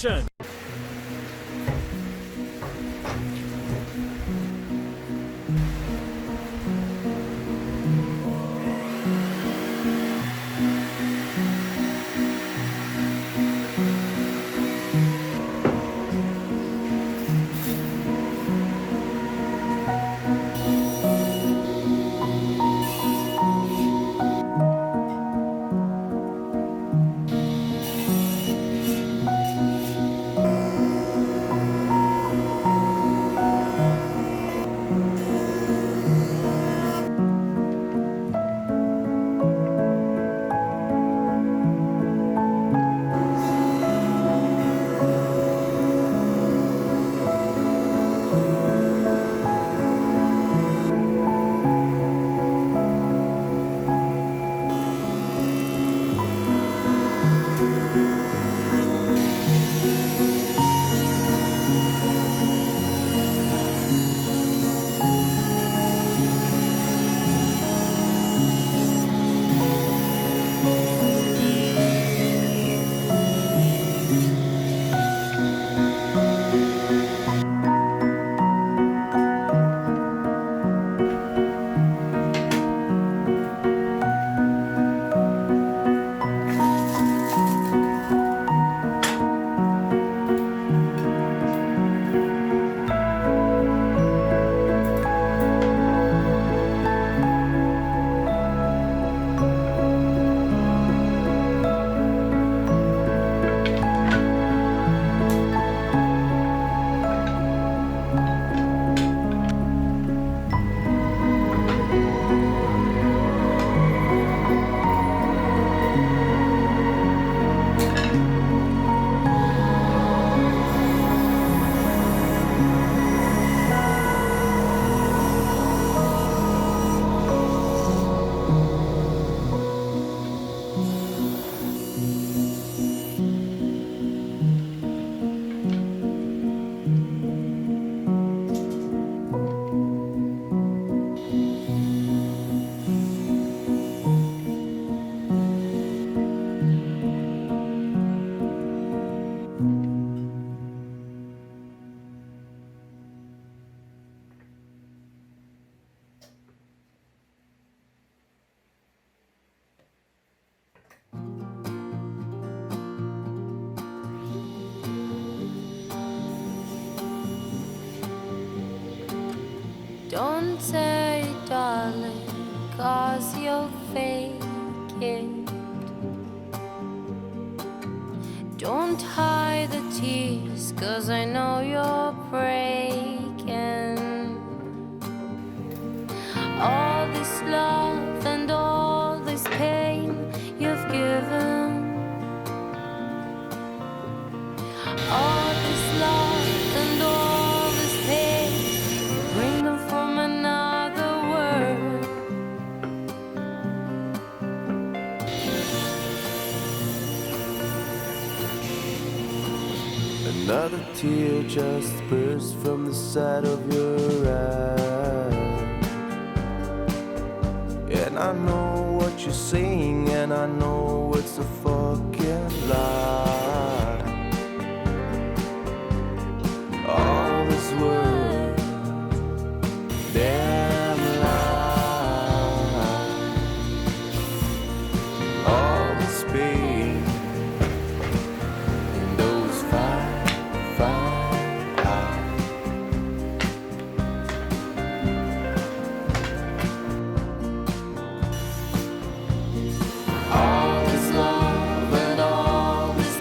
Action! Don't say, darling, 'cause you'll fake it. Don't hide the tears, 'cause I know you're breaking. All this love and all this pain you've given. All this love and all this pain, bring them from another world. Another tear just burst from the side of your eye. And I know what you're saying, and I know it's a fucking lie. All this world, damn lie. All this pain in those fine eyes. All this love and all this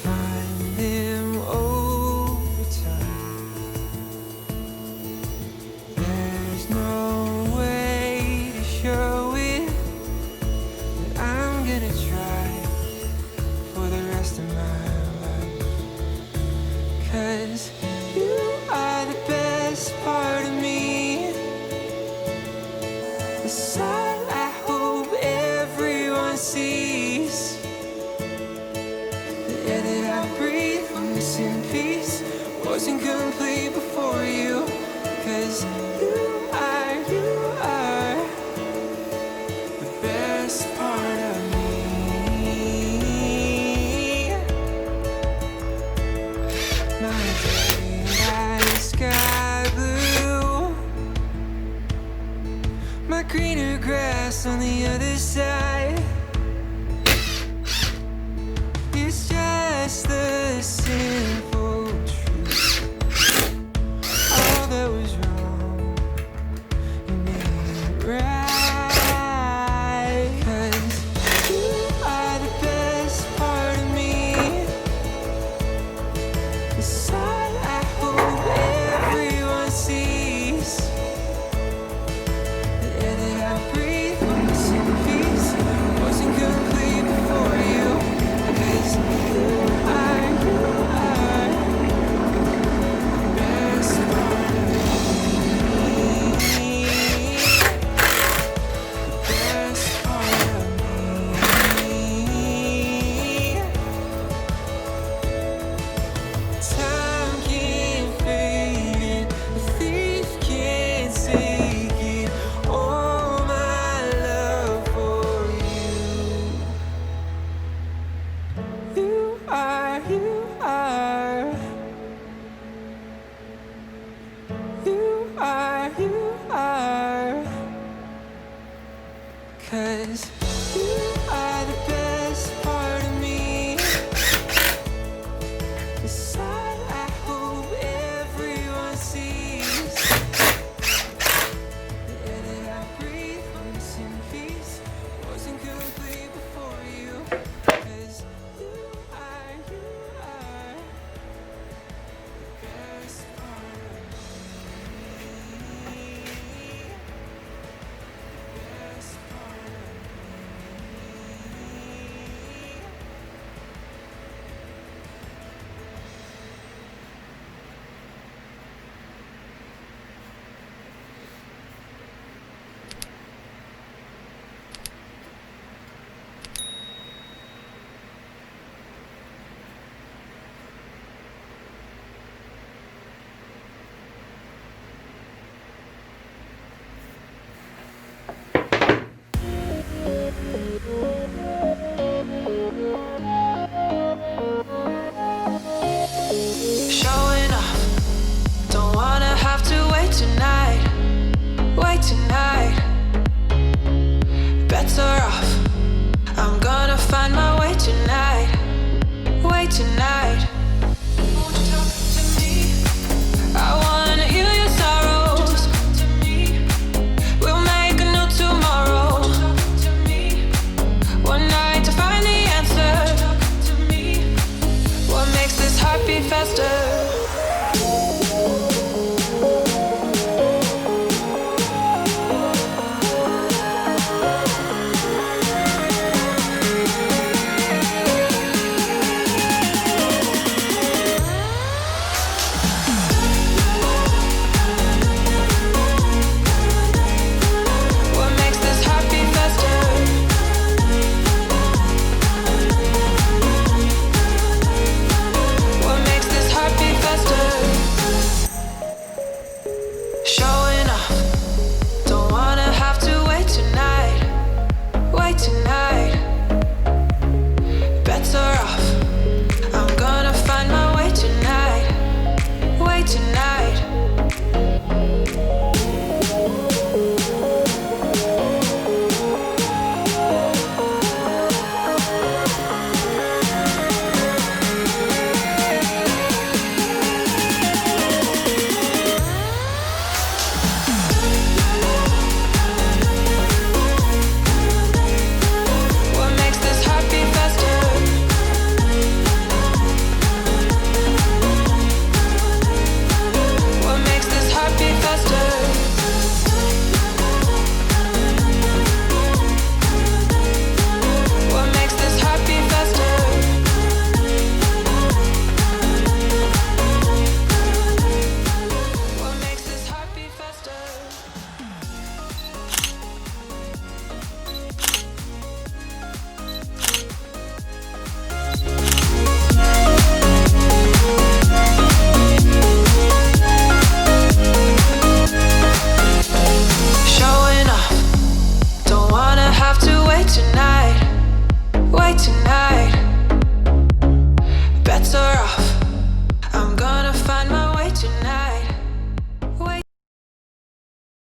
find them over time. There's no way to show it, but I'm gonna try for the rest of my life. 'Cause you are the best part of me, the side I hope everyone sees. The air that I breathe when missing peace wasn't complete before you. 'Cause you are the best part of me. My daylight sky blue, my greener grass on the other side. It's just the simple